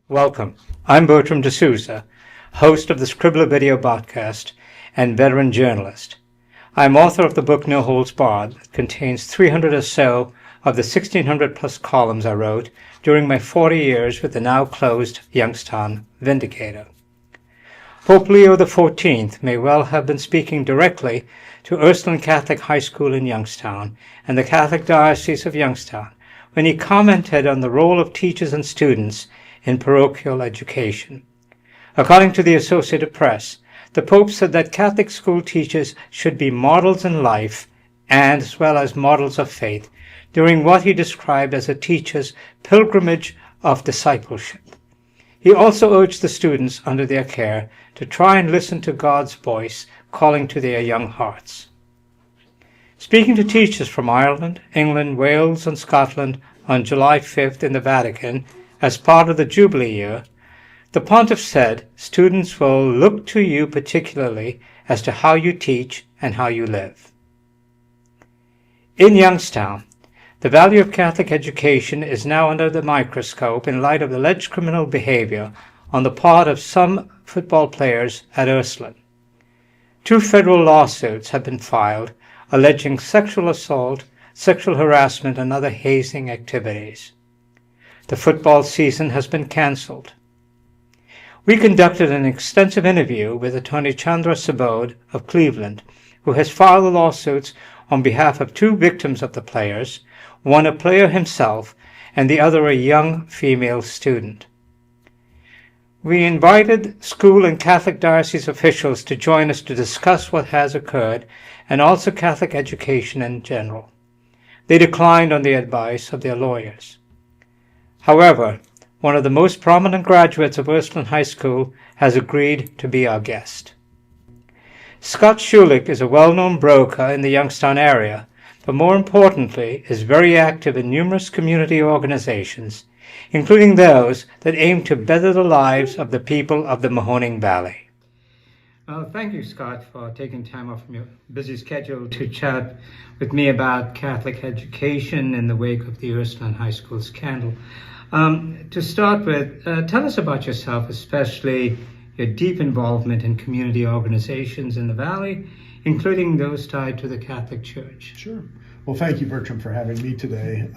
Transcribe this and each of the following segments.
Welcome. I'm Bertram de Souza, host of the Scribbler video podcast and veteran journalist. I'm author of the book No Holds Barred that contains 300 or so of the 1,600 plus columns I wrote during my 40 years with the now closed Youngstown Vindicator. Pope Leo XIV may well have been speaking directly to Ursuline Catholic High School in Youngstown and the Catholic Diocese of Youngstown when he commented on the role of teachers and students in parochial education. According to the Associated Press, the Pope said that Catholic school teachers should be models in life and as well as models of faith during what he described as a teacher's pilgrimage of discipleship. He also urged the students under their care to try and listen to God's voice calling to their young hearts. Speaking to teachers from Ireland, England, Wales, and Scotland on July 5th in the Vatican as part of the Jubilee year, the Pontiff said students will look to you particularly as to how you teach and how you live. In Youngstown, the value of Catholic education is now under the microscope in light of alleged criminal behavior on the part of some football players at Ursuline. 2 federal lawsuits have been filed alleging sexual assault, sexual harassment, and other hazing activities. The football season has been cancelled. We conducted an extensive interview with attorney Chandra Subodh of Cleveland, who has filed the lawsuits on behalf of 2 victims of the players, one a player himself and the other a young female student. We invited school and Catholic diocese officials to join us to discuss what has occurred and also Catholic education in general. They declined on the advice of their lawyers. However, one of the most prominent graduates of Ursuline High School has agreed to be our guest. Scott Schulick is a well-known broker in the Youngstown area, but more importantly is very active in numerous community organizations, including those that aim to better the lives of the people of the Mahoning Valley. Thank you, Scott, for taking time off from your busy schedule to chat with me about Catholic education in the wake of the Ursuline High School scandal. To start with, tell us about yourself, especially your deep involvement in community organizations in the Valley, including those tied to the Catholic Church. Sure. Well, thank you, Bertram, for having me today.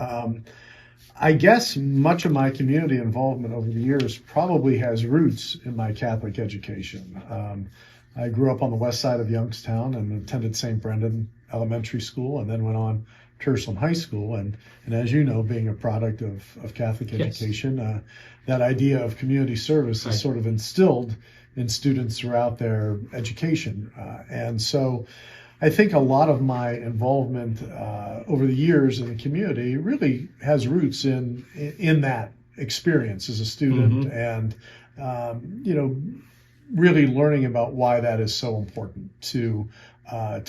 I guess much of my community involvement over the years probably has roots in my Catholic education. I grew up on the west side of Youngstown and attended St. Brendan Elementary School and then went on to Ursuline High School. And as you know, being a product of Catholic education, that idea of community service is sort of instilled in students throughout their education. And so I think a lot of my involvement over the years in the community really has roots in that experience as a student and, really learning about why that is so important to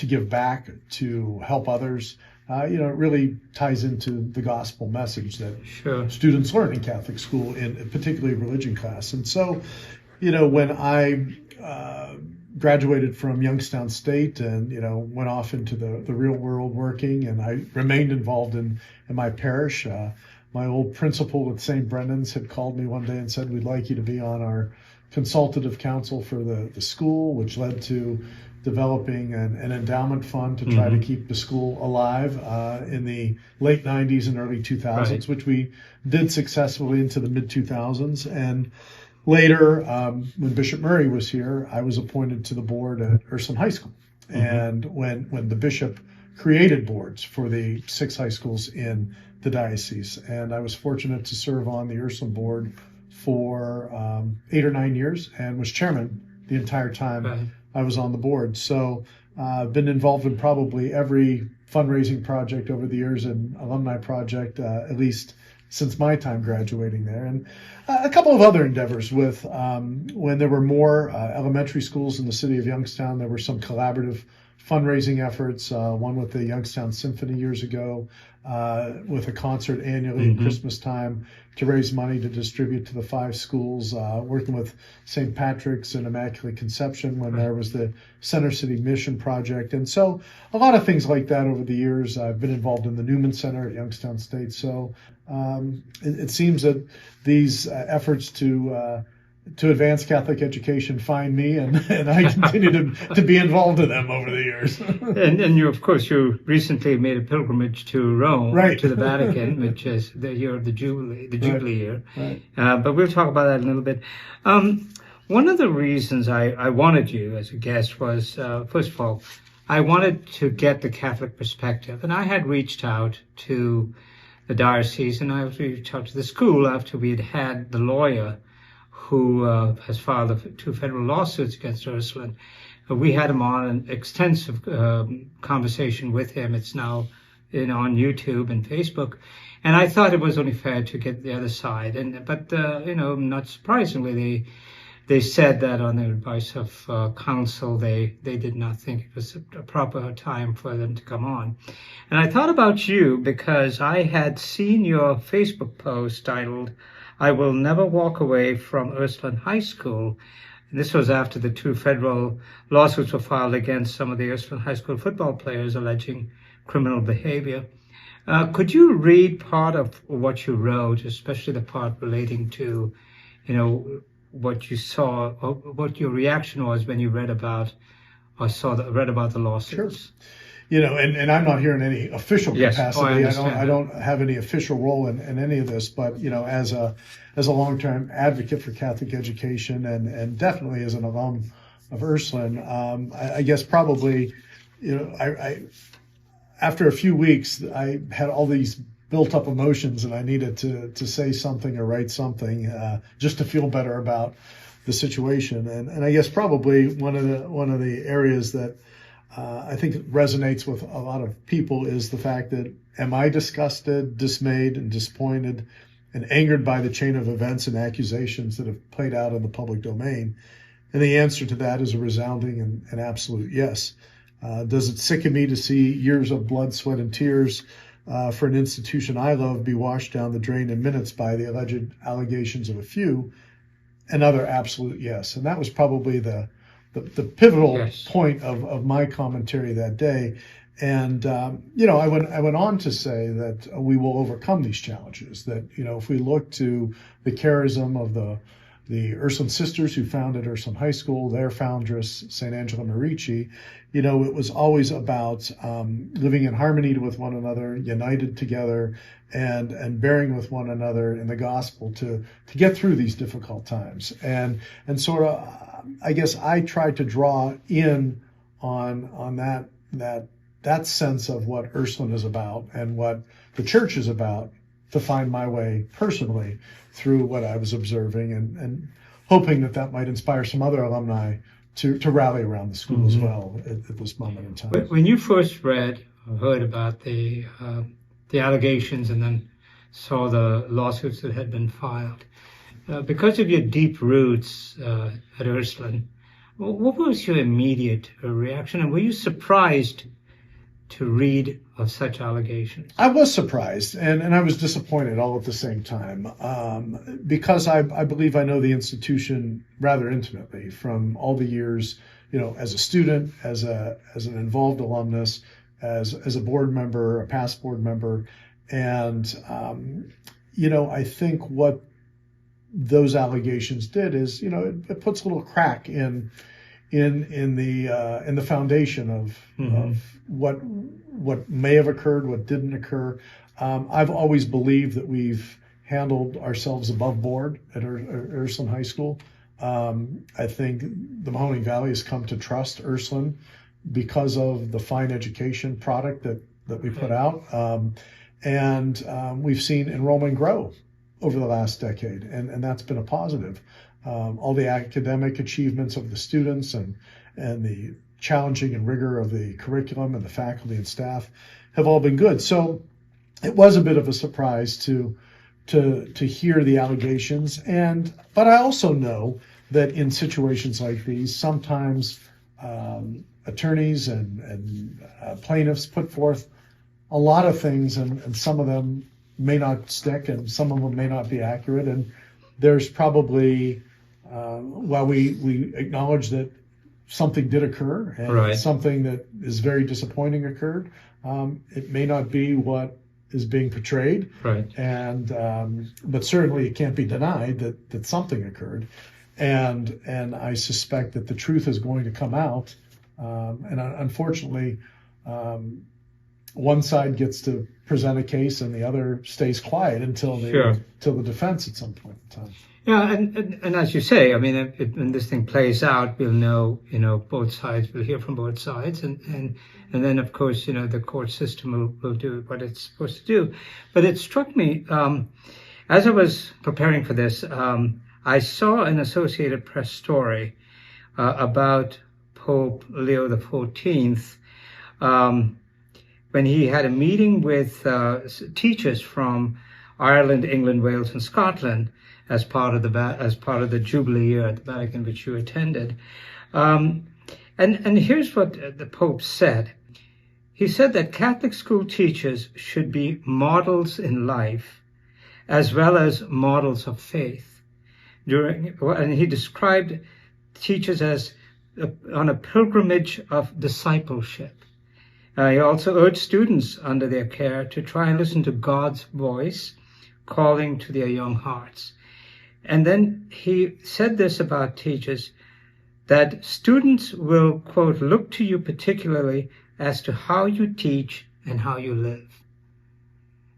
give back, to help others. It really ties into the gospel message that students learn in Catholic school, in particularly religion class. And so, when I graduated from Youngstown State and, went off into the real world working, and I remained involved in my parish. My old principal at St. Brendan's had called me one day and said, we'd like you to be on our consultative council for the school, which led to developing an endowment fund to try to keep the school alive in the late 90s and early 2000s, which we did successfully into the mid-2000s. And later, when Bishop Murray was here, I was appointed to the board at Ursuline High School. And when the bishop created boards for the 6 high schools in the diocese, and I was fortunate to serve on the Ursuline board for 8 or 9 years and was chairman the entire time I was on the board. So I've been involved in probably every fundraising project over the years and alumni project, at least since my time graduating there. And a couple of other endeavors with when there were more elementary schools in the city of Youngstown, there were some collaborative fundraising efforts, one with the Youngstown Symphony years ago, with a concert annually at Christmas time to raise money to distribute to the 5 schools, working with St. Patrick's and Immaculate Conception when there was the Center City Mission Project. And so a lot of things like that over the years. I've been involved in the Newman Center at Youngstown State. So it seems that these efforts to advance Catholic education find me, and I continue to be involved in them over the years. and you, of course, you recently made a pilgrimage to Rome, right, to the Vatican, which is the year of the Jubilee year. Right. But we'll talk about that in a little bit. One of the reasons I wanted you as a guest was, first of all, I wanted to get the Catholic perspective, and I had reached out to the diocese, and I reached out to the school after we had the lawyer who has filed 2 federal lawsuits against Ursuline. We had him on an extensive conversation with him. It's now on YouTube and Facebook. And I thought it was only fair to get the other side. But not surprisingly, they said that on the advice of counsel, they did not think it was a proper time for them to come on. And I thought about you because I had seen your Facebook post titled, "I will never walk away from Ursuline High School." And this was after the 2 federal lawsuits were filed against some of the Ursuline High School football players alleging criminal behavior. Could you read part of what you wrote, especially the part relating to, what you saw, or what your reaction was when you read about the lawsuits? Sure. And I'm not here in any official capacity. Yes. I don't have any official role in any of this, but as a long-term advocate for Catholic education and definitely as an alum of Ursuline, I guess probably, I after a few weeks, I had all these built-up emotions, and I needed to say something or write something just to feel better about the situation. And I guess probably one of the areas that I think resonates with a lot of people is the fact that, am I disgusted, dismayed, and disappointed and angered by the chain of events and accusations that have played out in the public domain? And the answer to that is a resounding and absolute yes. Does it sicken me to see years of blood, sweat, and tears for an institution I love be washed down the drain in minutes by the alleged allegations of a few? Another absolute yes. And that was probably the pivotal point of my commentary that day. And, I went on to say that we will overcome these challenges, that, if we look to the charism of the Ursuline sisters who founded Ursuline High School, their foundress, St. Angela Merici, it was always about living in harmony with one another, united together, and bearing with one another in the gospel to get through these difficult times. And sort of, I guess I tried to draw in on that sense of what Ursuline is about and what the church is about, to find my way personally through what I was observing, and hoping that might inspire some other alumni to rally around the school as well at this moment in time. When you first read or heard about the allegations and then saw the lawsuits that had been filed, because of your deep roots at Ursuline, what was your immediate reaction, and were you surprised to read of such allegations? I was surprised, and I was disappointed all at the same time, because I believe I know the institution rather intimately from all the years, as a student, as an involved alumnus, as a board member, a past board member, and I think what those allegations did is, it puts a little crack in the foundation of what may have occurred, what didn't occur. I've always believed that we've handled ourselves above board at Ursuline High School. I think the Mahoning Valley has come to trust Ursuline because of the fine education product that we put out. And we've seen enrollment grow over the last decade, and that's been a positive. All the academic achievements of the students and the challenging and rigor of the curriculum and the faculty and staff have all been good. So it was a bit of a surprise to hear the allegations, but I also know that in situations like these, sometimes attorneys and plaintiffs put forth a lot of things, and some of them may not stick, and some of them may not be accurate. And there's probably, while we acknowledge that something did occur and something that is very disappointing occurred, it may not be what is being portrayed. And but certainly it can't be denied that something occurred. And I suspect that the truth is going to come out. And unfortunately, one side gets to present a case and the other stays quiet until the defense at some point in time. Yeah, and as you say, I mean, when this thing plays out, we'll know, both sides. We'll hear from both sides, and then of course, the court system will do what it's supposed to do. But it struck me as I was preparing for this. I saw an Associated Press story about Pope Leo XIV when he had a meeting with teachers from Ireland, England, Wales, and Scotland as part of the Jubilee year at the Vatican, which you attended. And here's what the Pope said. He said that Catholic school teachers should be models in life as well as models of faith. And he described teachers as on a pilgrimage of discipleship. He also urged students under their care to try and listen to God's voice calling to their young hearts. And then he said this about teachers, that students will, quote, look to you particularly as to how you teach and how you live.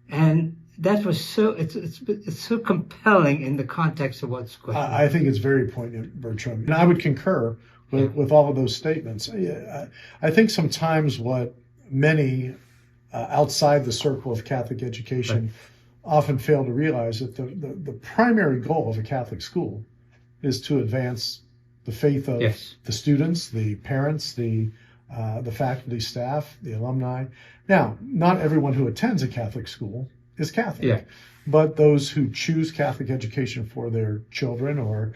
And that was it's so compelling in the context of what's going on. I think it's very poignant, Bertram. And I would concur with all of those statements. I think sometimes what many outside the circle of Catholic education often fail to realize that the primary goal of a Catholic school is to advance the faith of the students, the parents, the faculty, staff, the alumni. Now, not everyone who attends a Catholic school is Catholic, but those who choose Catholic education for their children or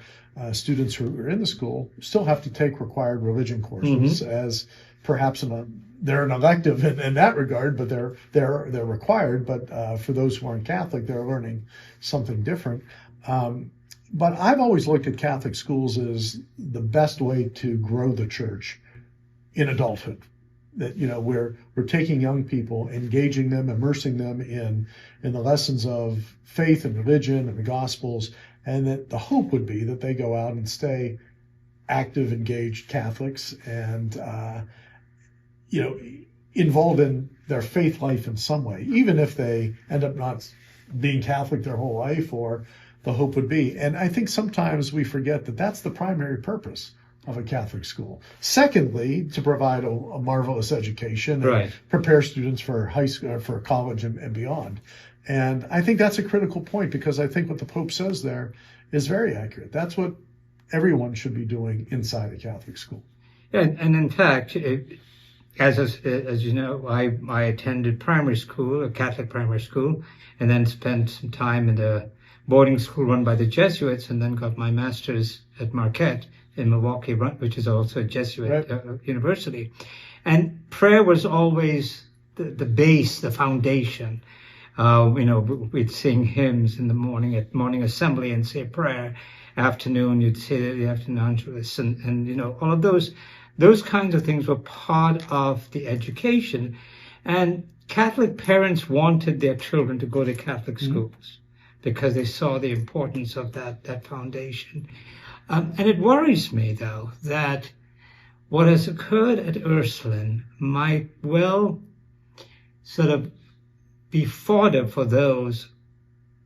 students who are in the school still have to take required religion courses as perhaps they're an elective in that regard, but they're required. But for those who aren't Catholic, they're learning something different. But I've always looked at Catholic schools as the best way to grow the church in adulthood. That we're taking young people, engaging them, immersing them in the lessons of faith and religion and the Gospels, and that the hope would be that they go out and stay active, engaged Catholics and involved in their faith life in some way, even if they end up not being Catholic their whole life, or the hope would be. And I think sometimes we forget that that's the primary purpose of a Catholic school. Secondly, to provide a marvelous education and prepare students for high school, for college and beyond. And I think that's a critical point, because I think what the Pope says there is very accurate. That's what everyone should be doing inside a Catholic school. And in fact, as you know, I attended primary school, a Catholic primary school, and then spent some time in the boarding school run by the Jesuits, and then got my master's at Marquette in Milwaukee, which is also a Jesuit university. And prayer was always the base, the foundation. We'd sing hymns in the morning at morning assembly and say prayer. Afternoon, you'd say the afternoon angelus, and all of those kinds of things were part of the education. And Catholic parents wanted their children to go to Catholic schools because they saw the importance of that foundation. And it worries me, though, that what has occurred at Ursuline might well sort of be fodder for those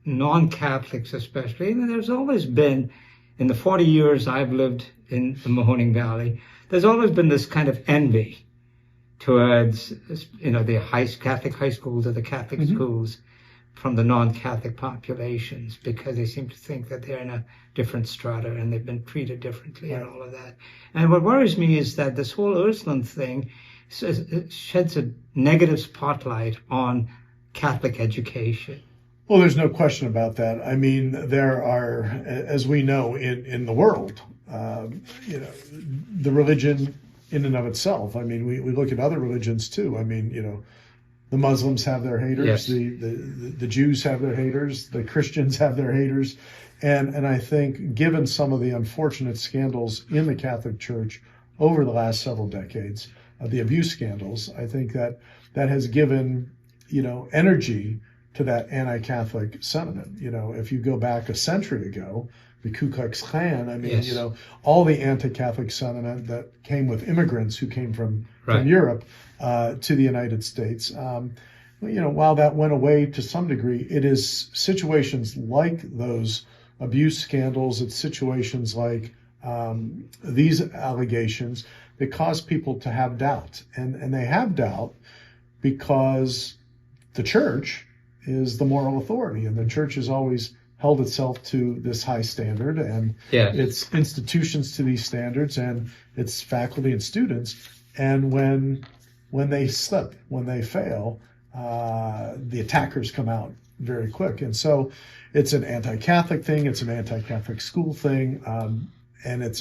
non-Catholics especially. And there's always been, in the 40 years I've lived in the Mahoning Valley, there's always been this kind of envy towards, the Catholic high schools or the Catholic schools from the non-Catholic populations, because they seem to think that they're in a different strata and they've been treated differently and all of that. And what worries me is that this whole Ursuline thing sheds a negative spotlight on Catholic education. Well, there's no question about that. I mean, there are, as we know, in the world, the religion in and of itself. I mean, we look at other religions too. I mean, the Muslims have their haters, the Jews have their haters, the Christians have their haters. And I think given some of the unfortunate scandals in the Catholic Church over the last several decades, the abuse scandals, I think that has given, energy to that anti-Catholic sentiment. If you go back a century ago, the Ku Klux Klan, I mean, all the anti-Catholic sentiment that came with immigrants who came from Europe to the United States. While that went away to some degree, it is situations like those abuse scandals, it's situations like these allegations that cause people to have doubt. And they have doubt because the church is the moral authority, and the church has always held itself to this high standard, and its institutions to these standards, and its faculty and students. And when they slip, when they fail, the attackers come out very quick. And so it's an anti-Catholic thing, it's an anti-Catholic school thing, and it's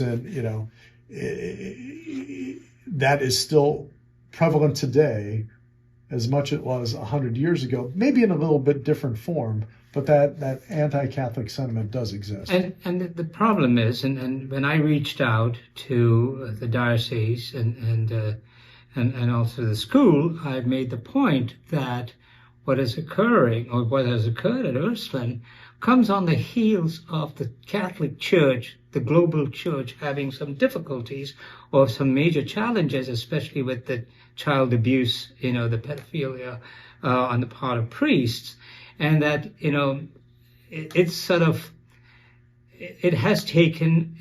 that is still prevalent today as much as it was 100 years ago, maybe in a little bit different form, but that anti-Catholic sentiment does exist. And the problem is, and when I reached out to the diocese and also the school, I made the point that what is occurring, or what has occurred at Ursuline, comes on the heels of the Catholic Church, the global church, having some difficulties or some major challenges, especially with the child abuse, the pedophilia on the part of priests. And that, it's sort of, it has taken,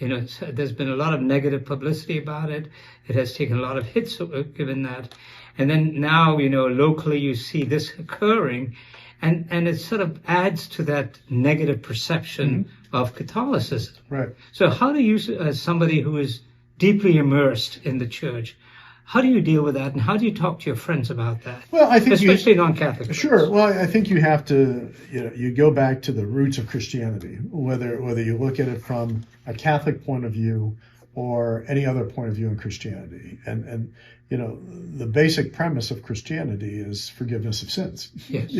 there's been a lot of negative publicity about it. It has taken a lot of hits given that. And then now, locally you see this occurring, and it sort of adds to that negative perception of Catholicism. Right. So how do you, as somebody who is deeply immersed in the church, how do you deal with that, and how do you talk to your friends about that? Well, I think especially non-Catholic. Sure. Well, I think you have to, you go back to the roots of Christianity, whether you look at it from a Catholic point of view or any other point of view in Christianity, and the basic premise of Christianity is forgiveness of sins. Yes.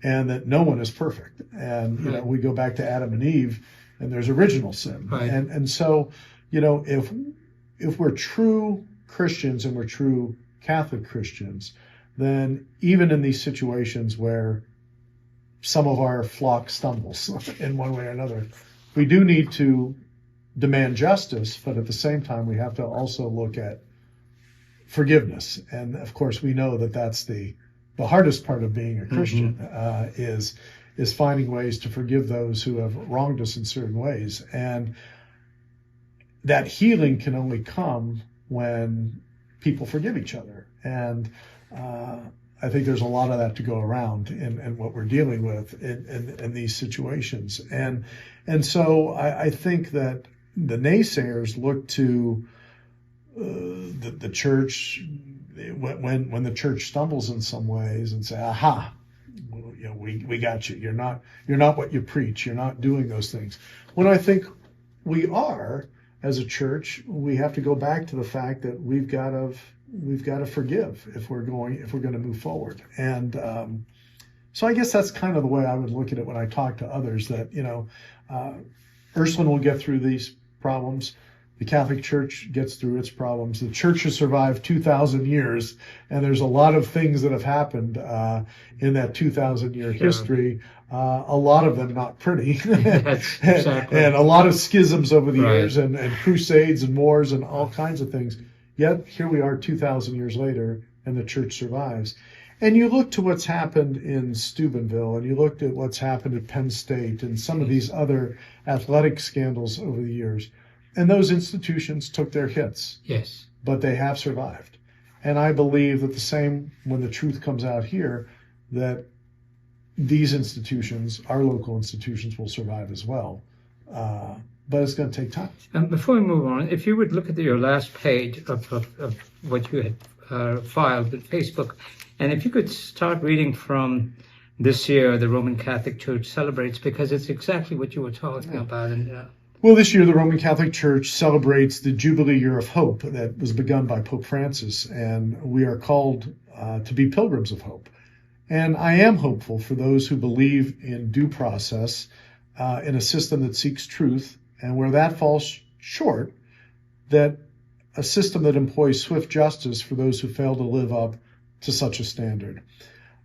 And that no one is perfect, and we go back to Adam and Eve, and there's original sin, and so if we're true Christians and we're true Catholic Christians, then even in these situations where some of our flock stumbles in one way or another, we do need to demand justice, but at the same time we have to also look at forgiveness. And of course we know that that's the hardest part of being a Christian, is finding ways to forgive those who have wronged us in certain ways. And that healing can only come when people forgive each other. And I think there's a lot of that to go around in what we're dealing with in these situations. And so I think that the naysayers look to the church when the church stumbles in some ways and say, aha, we got you. You're not what you preach. You're not doing those things. When I think we are, as a church, we have to go back to the fact that we've got to forgive if we're going to move forward. And so I guess that's kind of the way I would look at it when I talk to others. That Ursuline will get through these problems. The Catholic Church gets through its problems. The Church has survived 2,000 years, and there's a lot of things that have happened in that 2,000-year history. A lot of them not pretty, and a lot of schisms over the years, and crusades and wars and all kinds of things. Yet here we are 2,000 years later, and the church survives. And you look to what's happened in Steubenville, and you looked at what's happened at Penn State and some of these other athletic scandals over the years. And those institutions took their hits. Yes. But they have survived. And I believe that the same, when the truth comes out here, that these institutions, our local institutions, will survive as well. But it's going to take time. Before we move on, if you would look at your last page of what you had filed with Facebook, and if you could start reading from this year, the Roman Catholic Church celebrates, because it's exactly what you were talking about. And Well, this year the Roman Catholic Church celebrates the Jubilee Year of Hope that was begun by Pope Francis, and we are called to be pilgrims of hope. And I am hopeful for those who believe in due process, in a system that seeks truth, and where that falls short, that a system that employs swift justice for those who fail to live up to such a standard.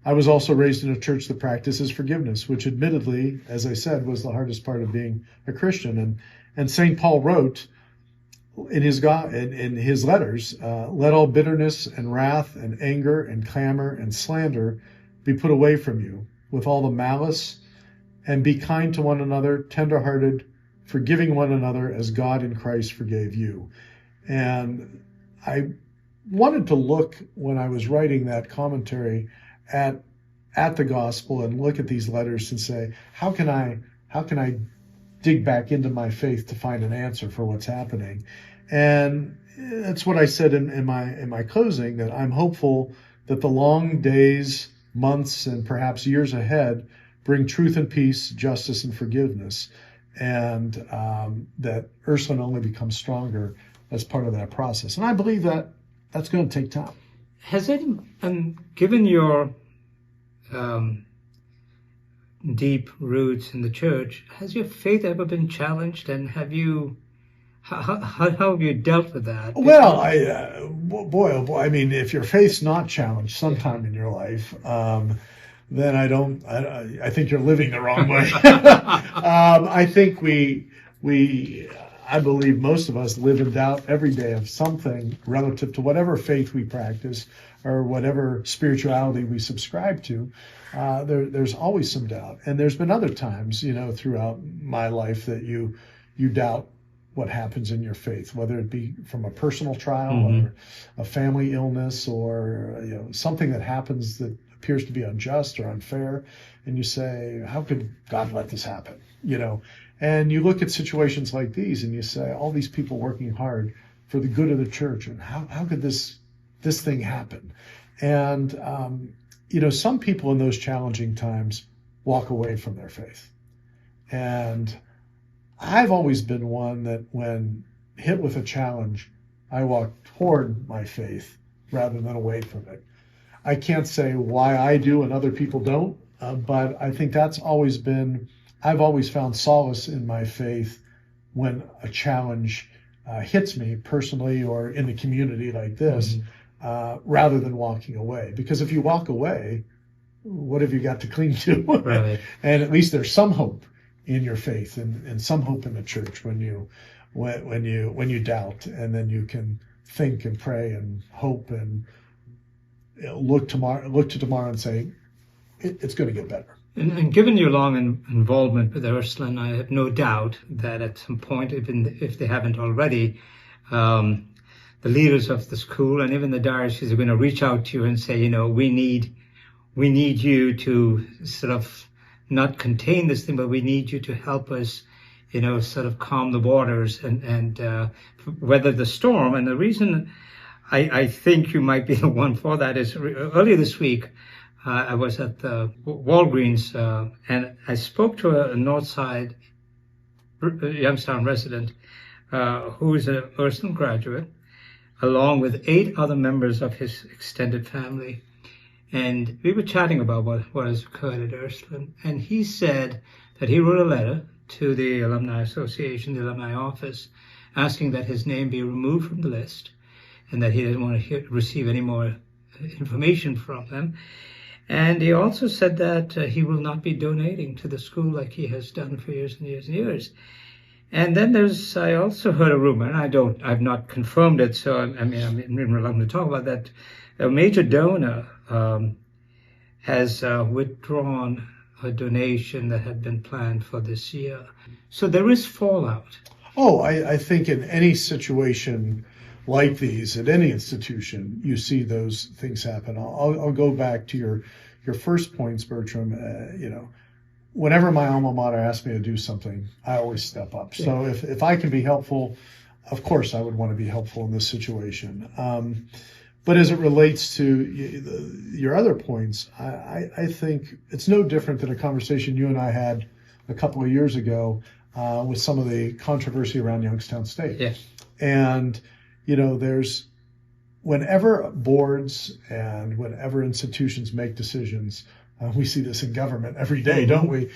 I was also raised in a church that practices forgiveness, which admittedly, as I said, was the hardest part of being a Christian. And St. Paul wrote in his letters, let all bitterness and wrath and anger and clamor and slander be put away from you with all the malice, and be kind to one another, tenderhearted, forgiving one another as God in Christ forgave you. And I wanted to look, when I was writing that commentary, at the gospel and look at these letters and say, how can I dig back into my faith to find an answer for what's happening? And that's what I said in my closing, that I'm hopeful that the long days, months, and perhaps years ahead bring truth and peace, justice and forgiveness, and that Ursuline only becomes stronger as part of that process. And I believe that that's going to take time. Has it, given your deep roots in the church, has your faith ever been challenged, and how have you dealt with that? Well, boy, oh boy, I mean, if your faith's not challenged sometime in your life, then I think you're living the wrong way. I think I believe most of us live in doubt every day of something relative to whatever faith we practice or whatever spirituality we subscribe to. There's always some doubt. And there's been other times, throughout my life that you doubt what happens in your faith, whether it be from a personal trial or a family illness or something that happens that appears to be unjust or unfair. And you say, how could God let this happen? And you look at situations like these and you say, all these people working hard for the good of the church, and how could this thing happen? And, some people in those challenging times walk away from their faith. And I've always been one that when hit with a challenge, I walk toward my faith rather than away from it. I can't say why I do and other people don't, but I think I've always found solace in my faith when a challenge hits me personally or in the community like this, rather than walking away. Because if you walk away, what have you got to cling to? Right. And at least there's some hope in your faith and some hope in the church when you doubt, and then you can think and pray and hope and look to tomorrow and say it's going to get better. And given your long involvement with Ursuline, I have no doubt that at some point, if they haven't already, the leaders of the school and even the diocese are going to reach out to you and say, we need you to sort of not contain this thing, but we need you to help us, sort of calm the waters and weather the storm. And the reason I think you might be the one for that is earlier this week, I was at the Walgreens and I spoke to a Northside Youngstown resident who is an Ursuline graduate, along with 8 other members of his extended family. And we were chatting about what has occurred at Ursuline. And he said that he wrote a letter to the Alumni Association, the Alumni office, asking that his name be removed from the list and that he didn't want to receive any more information from them. And he also said that he will not be donating to the school like he has done for years and years and years. And then I also heard a rumor, and I've not confirmed it, so I'm reluctant to talk about that. A major donor has withdrawn a donation that had been planned for this year. So there is fallout. Oh, I think in any situation like these, at any institution, you see those things happen. I'll go back to your first points, Bertram. Whenever my alma mater asks me to do something, I always step up. Yeah. So if I can be helpful, of course I would want to be helpful in this situation. But as it relates to your other points, I think it's no different than a conversation you and I had a couple of years ago with some of the controversy around Youngstown State. Yes. And, whenever boards and whenever institutions make decisions, we see this in government every day, don't we?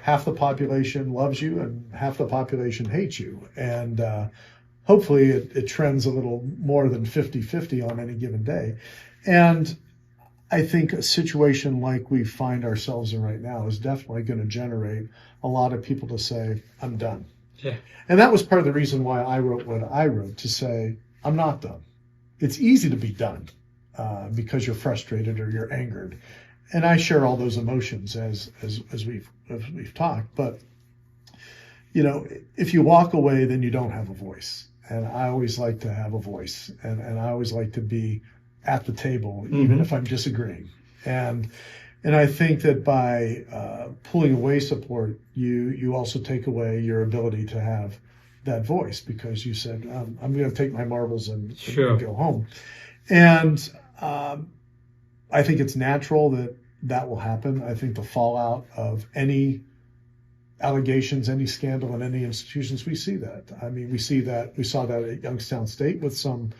Half the population loves you and half the population hates you. And hopefully it trends a little more than 50-50 on any given day. And I think a situation like we find ourselves in right now is definitely going to generate a lot of people to say, I'm done. Yeah. And that was part of the reason why I wrote what I wrote, to say, I'm not done. It's easy to be done because you're frustrated or you're angered. And I share all those emotions as we've talked. But, if you walk away, then you don't have a voice. And I always like to have a voice. And I always like to be at the table, even if I'm disagreeing. And I think that by pulling away support, you also take away your ability to have that voice, because you said, I'm going to take my marbles and go home. And I think it's natural that will happen. I think the fallout of any allegations, any scandal in any institutions, we see that. I mean, we saw that at Youngstown State with some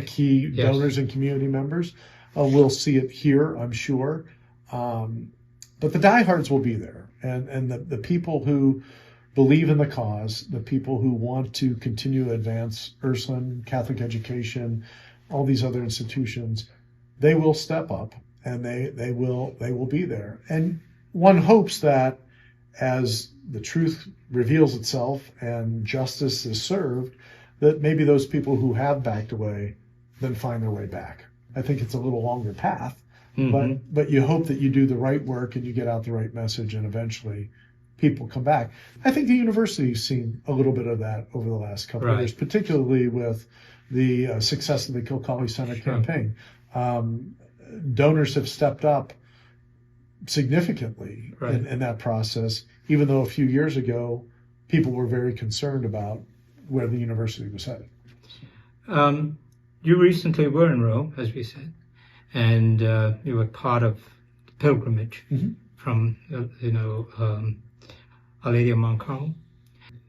key donors and community members. We'll see it here, I'm sure. But the diehards will be there. And the people who believe in the cause, the people who want to continue to advance Ursuline, Catholic education, all these other institutions, they will step up and they will be there. And one hopes that as the truth reveals itself and justice is served, that maybe those people who have backed away then find their way back. I think it's a little longer path, but you hope that you do the right work and you get out the right message, and eventually people come back. I think the university's seen a little bit of that over the last couple of years, particularly with the success of the Kilcawley Center campaign. Donors have stepped up significantly in that process, even though a few years ago people were very concerned about where the university was headed. You recently were in Rome, as we said, and you were part of the pilgrimage from, Our Lady of Mount Carmel.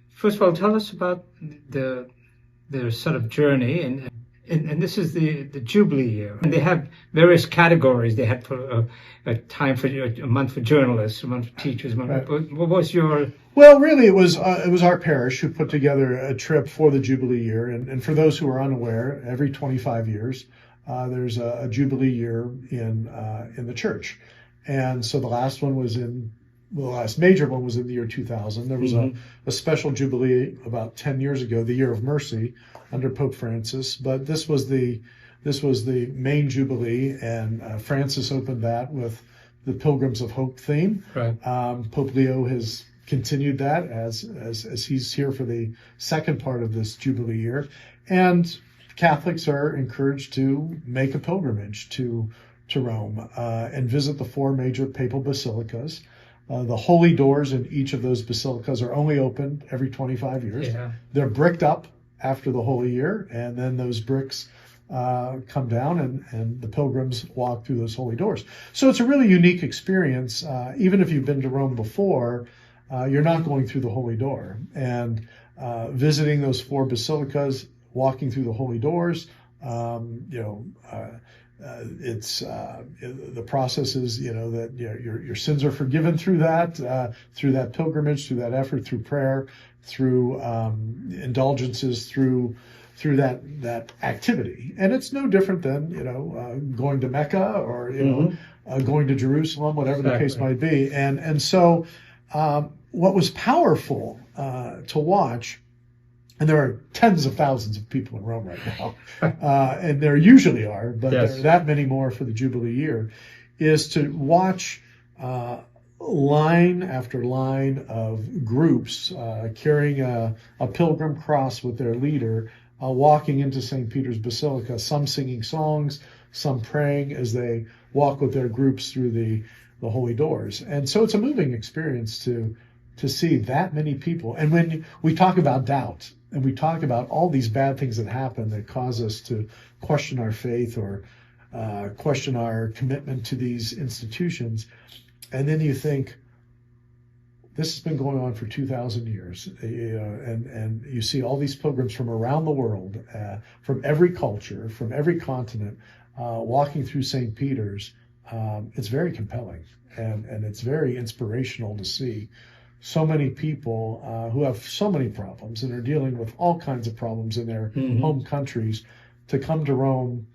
First of all, tell us about their sort of journey, and this is the Jubilee year. And they have various categories. They had for a time for a month for journalists, a month for teachers. What was your? Well, really, it was our parish who put together a trip for the Jubilee year. And for those who are unaware, every 25 years there's a Jubilee year in the church. And so the last major one was in the year 2000. There was a special Jubilee about 10 years ago, the Year of Mercy, under Pope Francis. But this was the main Jubilee, and Francis opened that with the Pilgrims of Hope theme. Pope Leo has continued that as he's here for the second part of this Jubilee year. And Catholics are encouraged to make a pilgrimage to Rome and visit the four major papal basilicas. The holy doors in each of those basilicas are only opened every 25 years. They're bricked up after the Holy Year, and then those bricks come down and the pilgrims walk through those holy doors. So it's a really unique experience. Even if you've been to Rome before, you're not going through the holy door. And visiting those four basilicas, walking through the holy doors, it's the process is that your sins are forgiven through that pilgrimage, through that effort, through prayer, through indulgences, through that activity. And it's no different than going to Mecca or going to Jerusalem, whatever the case might be. And so what was powerful to watch. And there are tens of thousands of people in Rome right now, and there usually are, but there are that many more for the Jubilee year, is to watch line after line of groups carrying a pilgrim cross with their leader, walking into St. Peter's Basilica, some singing songs, some praying as they walk with their groups through the holy doors. And so it's a moving experience to see that many people. And when we talk about doubt, and we talk about all these bad things that happen that cause us to question our faith or question our commitment to these institutions, and then you think, this has been going on for 2,000 years, and you see all these pilgrims from around the world, from every culture, from every continent, walking through St. Peter's. It's very compelling, and it's very inspirational to see so many people who have so many problems and are dealing with all kinds of problems in their home countries to come to Rome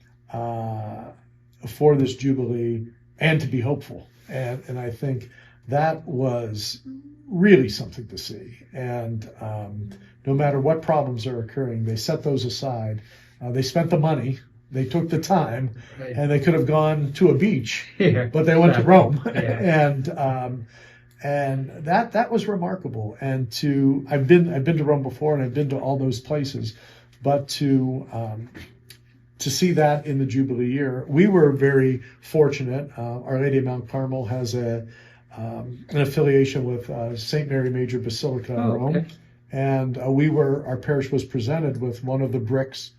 for this Jubilee and to be hopeful. And I think that was really something to see. And no matter what problems are occurring, they set those aside. They spent the money, they took the time, right, and they could have gone to a beach, but they went to Rome. And that was remarkable. And I've been to Rome before, and I've been to all those places, but to see that in the Jubilee year, we were very fortunate. Our Lady of Mount Carmel has an affiliation with St. Mary Major Basilica in Rome. Okay. And our parish was presented with one of the bricks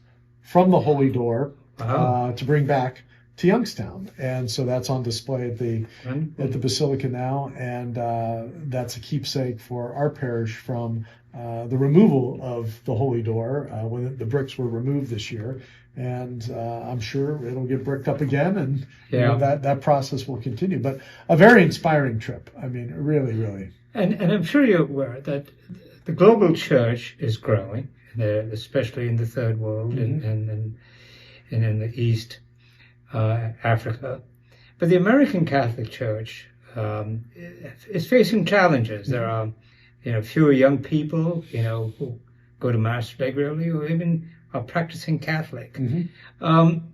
from the Holy Door to bring back to Youngstown. And so that's on display at the Basilica now. And that's a keepsake for our parish from the removal of the Holy Door when the bricks were removed this year. And I'm sure it'll get bricked up again, and you know, that process will continue. But a very inspiring trip. I mean, really, really. And I'm sure you're aware that the global church is growing, especially in the Third World and in the East, Africa. But the American Catholic Church is facing challenges. There are, fewer young people, who go to Mass regularly, or even are practicing Catholic.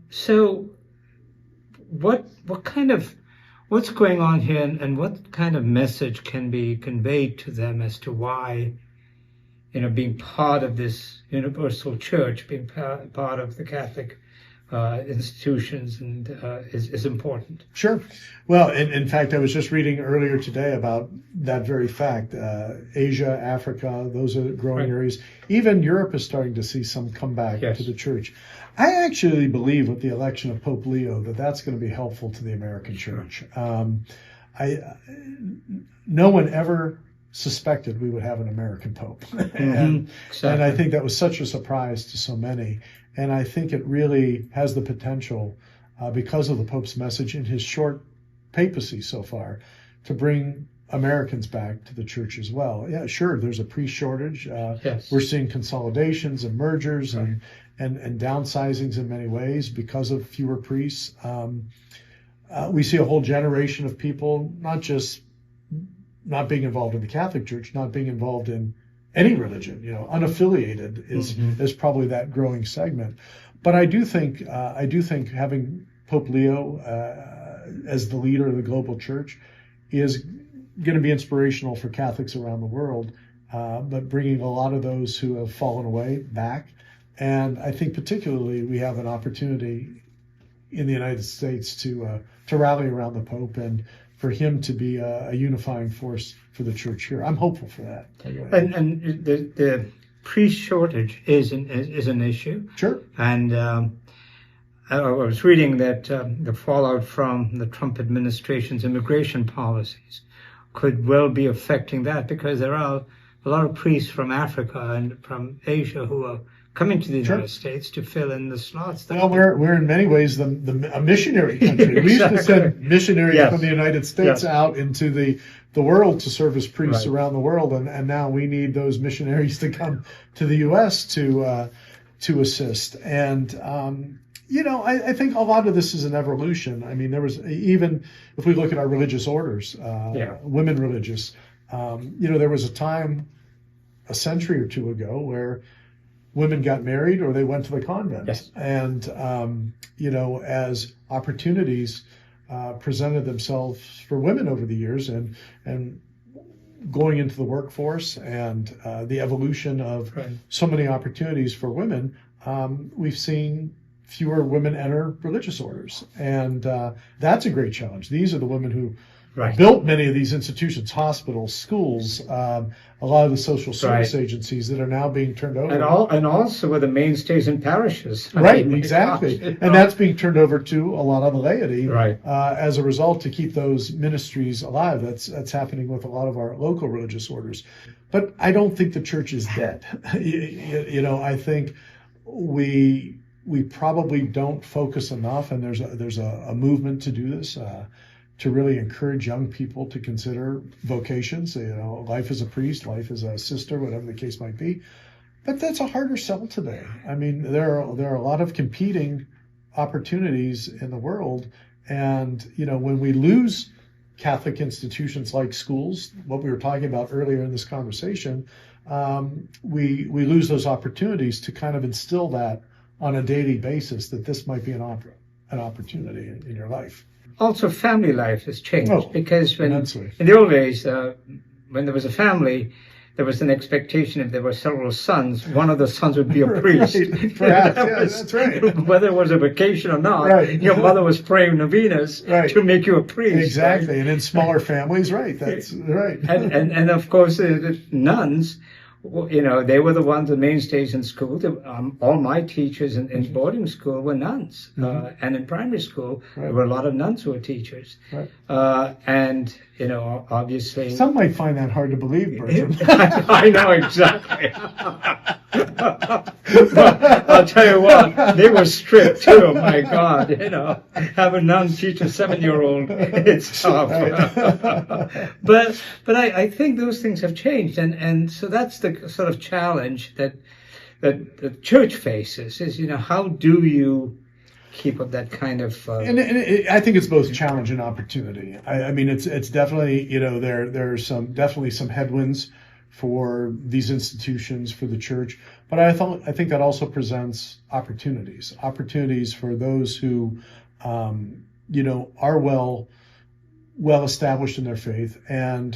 So what's going on here, and what kind of message can be conveyed to them as to why, being part of this universal church, being part of the Catholic institutions and is important? Sure. Well, in fact, I was just reading earlier today about that very fact. Asia, Africa, those are growing areas. Even Europe is starting to see some comeback to the church. I actually believe with the election of Pope Leo that's going to be helpful to the American church. No one ever suspected we would have an American pope. And I think that was such a surprise to so many. And I think it really has the potential, because of the Pope's message in his short papacy so far, to bring Americans back to the church as well. Yeah, sure, there's a priest shortage. We're seeing consolidations and mergers and downsizings in many ways because of fewer priests. We see a whole generation of people not just not being involved in the Catholic Church, not being involved in any religion, unaffiliated is probably that growing segment. But I do think having Pope Leo as the leader of the global church is going to be inspirational for Catholics around the world, but bringing a lot of those who have fallen away back. And I think particularly we have an opportunity in the United States to rally around the Pope and for him to be a unifying force for the church here. I'm hopeful for that. And the priest shortage is an issue. Sure. And I was reading that the fallout from the Trump administration's immigration policies could well be affecting that, because there are a lot of priests from Africa and from Asia who are coming to the United States to fill in the slots. Well, we're in many ways a missionary country. We used to send missionaries from the United States out into the world to serve as priests around the world, and now we need those missionaries to come to the U.S. to assist. And I think a lot of this is an evolution. I mean, there was, even if we look at our religious orders, women religious, there was a time a century or two ago where women got married or they went to the convent. And, as opportunities presented themselves for women over the years and going into the workforce and the evolution of so many opportunities for women, we've seen fewer women enter religious orders. And that's a great challenge. These are the women who built many of these institutions, hospitals, schools, a lot of the social service agencies that are now being turned over. And also with the mainstays in parishes. Exactly. Gosh, and that's being turned over to a lot of the laity as a result to keep those ministries alive. That's happening with a lot of our local religious orders. But I don't think the church is dead. I think we probably don't focus enough, and there's a movement to do this, to really encourage young people to consider vocations, life as a priest, life as a sister, whatever the case might be. But that's a harder sell today. I mean, there are a lot of competing opportunities in the world, and when we lose Catholic institutions like schools, what we were talking about earlier in this conversation, we lose those opportunities to kind of instill that on a daily basis, that this might be an opportunity in your life. Also, family life has changed because in the old days, when there was a family, there was an expectation if there were several sons, one of the sons would be a priest. Perhaps, that's right. Whether it was a vacation or not, your mother was praying novenas to make you a priest. Exactly, and in smaller families, that's right. And of course, the nuns, they were the ones, the mainstays in school. All my teachers in boarding school were nuns. And in primary school, there were a lot of nuns who were teachers. And, obviously... Some might find that hard to believe, Bertram. I know, exactly. But I'll tell you what, they were strict too, my God. Have a nun teach a 7-year-old, it's tough. But I think those things have changed, and so that's the sort of challenge that the church faces, is, how do you keep up that kind of... And I think it's both challenge and opportunity. I mean, it's definitely, there's definitely some headwinds for these institutions, for the church, but I think that also presents opportunities for those who, are well established in their faith and,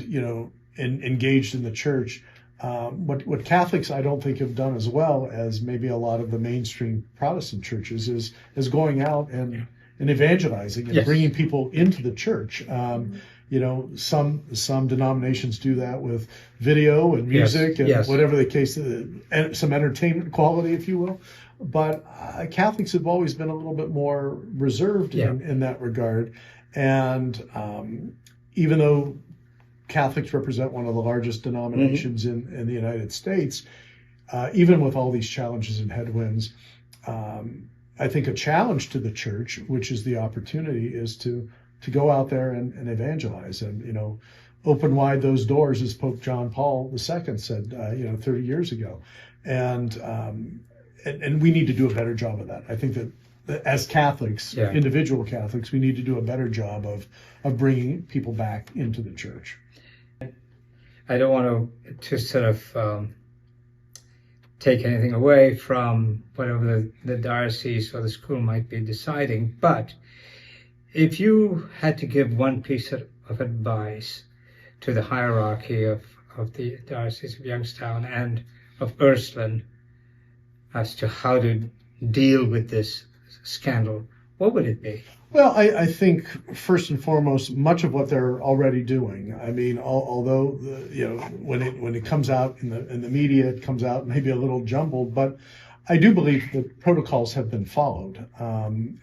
engaged in the church. What Catholics, I don't think, have done as well as maybe a lot of the mainstream Protestant churches is going out and evangelizing and bringing people into the church. Some denominations do that with video and music and whatever the case, and some entertainment quality, if you will. But Catholics have always been a little bit more reserved in that regard. And even though Catholics represent one of the largest denominations in the United States, even with all these challenges and headwinds, I think a challenge to the church, which is the opportunity, is to go out there and evangelize and, open wide those doors, as Pope John Paul II said, 30 years ago. And we need to do a better job of that. I think that as Catholics, individual Catholics, we need to do a better job of bringing people back into the church. I don't want to sort of take anything away from whatever the diocese or the school might be deciding, but if you had to give one piece of advice to the hierarchy of the Diocese of Youngstown and of Ursuline as to how to deal with this scandal, what would it be? Well, I think first and foremost, much of what they're already doing. I mean, although when it comes out in the media, it comes out maybe a little jumbled, but I do believe that protocols have been followed,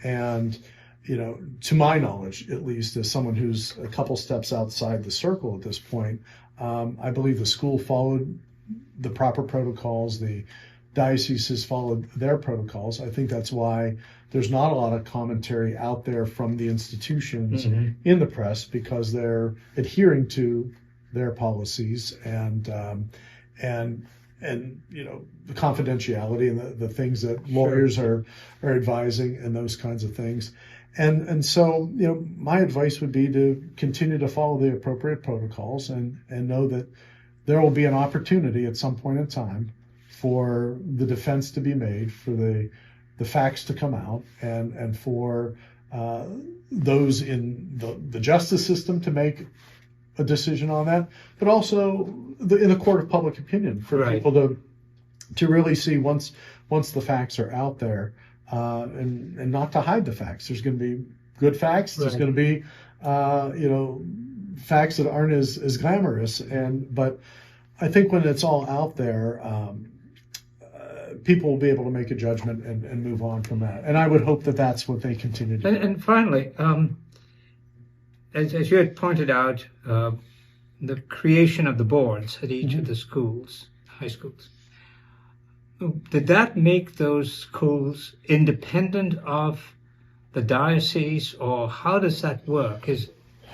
and to my knowledge, at least, as someone who's a couple steps outside the circle at this point, I believe the school followed the proper protocols. The diocese has followed their protocols. I think that's why there's not a lot of commentary out there from the institutions in the press, because they're adhering to their policies and the confidentiality and the things that lawyers are advising and those kinds of things. And so, my advice would be to continue to follow the appropriate protocols and know that there will be an opportunity at some point in time for the defense to be made, for the facts to come out, and for those in the justice system to make a decision on that, but also in the court of public opinion for people to really see once the facts are out there, and not to hide the facts. There's going to be good facts. There's going to be facts that aren't as glamorous. But I think when it's all out there, people will be able to make a judgment and move on from that. And I would hope that that's what they continue to do. And finally, as you had pointed out, the creation of the boards at each of the schools, high schools, did that make those schools independent of the diocese, or how does that work?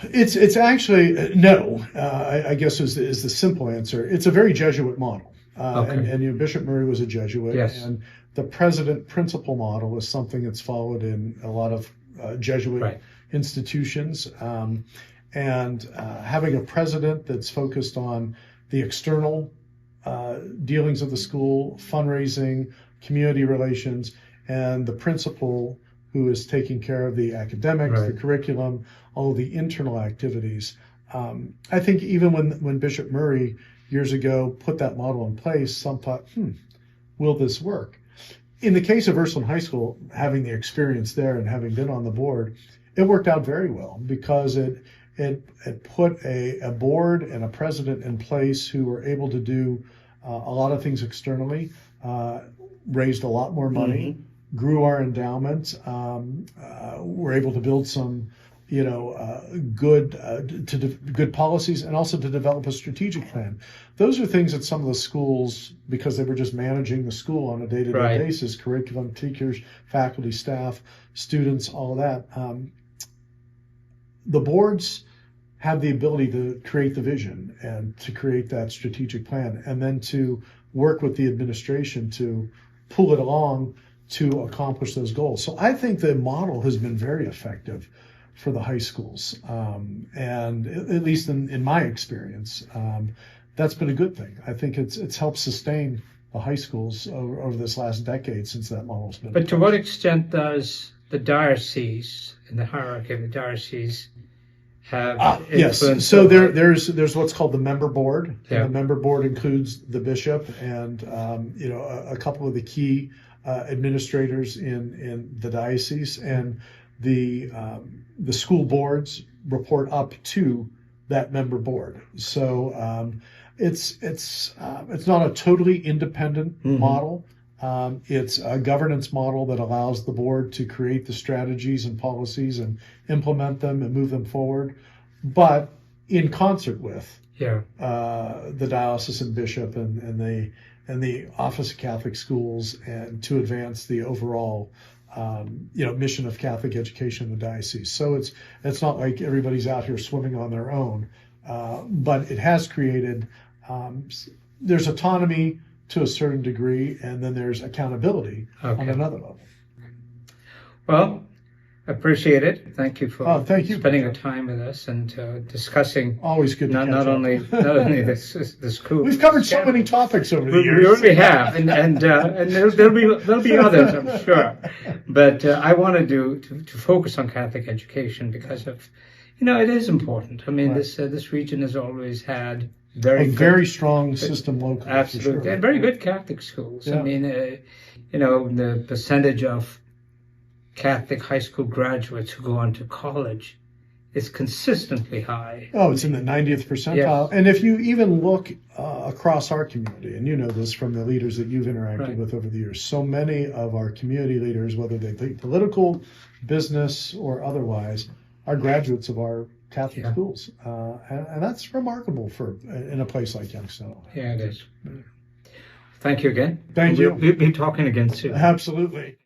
It's actually no. I guess is the simple answer. It's a very Jesuit model, and Bishop Murray was a Jesuit, yes. And the president-principal model is something that's followed in a lot of Jesuit institutions, and having a president that's focused on the external dealings of the school, fundraising, community relations, and the principal who is taking care of the academics, the curriculum, all of the internal activities. I think even when Bishop Murray years ago put that model in place, some thought, will this work? In the case of Ursuline High School, having the experience there and having been on the board, it worked out very well because it put a board and a president in place who were able to do a lot of things externally, raised a lot more money, grew our endowment, were able to build some, good policies, and also to develop a strategic plan. Those are things that some of the schools, because they were just managing the school on a day-to-day basis, curriculum, teachers, faculty, staff, students, all of that. The boards have the ability to create the vision and to create that strategic plan, and then to work with the administration to pull it along to accomplish those goals. So I think the model has been very effective for the high schools, and at least in my experience, that's been a good thing. I think it's helped sustain the high schools over this last decade since that model's been. But to what extent does the diocese, in the hierarchy of the diocese, have yes. So there's what's called the member board. And the member board includes the bishop and a couple of the key administrators in the diocese, and the school boards report up to that member board. So it's not a totally independent model. It's a governance model that allows the board to create the strategies and policies and implement them and move them forward, but in concert with the diocesan bishop and the Office of Catholic Schools, and to advance the overall mission of Catholic education in the diocese. So it's not like everybody's out here swimming on their own, but it has created there's autonomy to a certain degree, and then there's accountability on another level. Well, I appreciate it. Thank you for spending the time with us and discussing. Always good to not only the school. We've covered so many topics over the years. We really have, and there'll be others, I'm sure. But I wanted to focus on Catholic education because of, it is important. I mean, this region has always had very strong system locally. Absolutely, and very good Catholic schools. I mean, the percentage of Catholic high school graduates who go on to college is consistently high. Oh, it's in the 90th percentile. Yes. And if you even look across our community, and you know this from the leaders that you've interacted with over the years, so many of our community leaders, whether they be political, business, or otherwise, are graduates of our Catholic schools. And that's remarkable in a place like Youngstown. Yeah, it is. Thank you again. Thank you. We'll be talking again soon. Absolutely.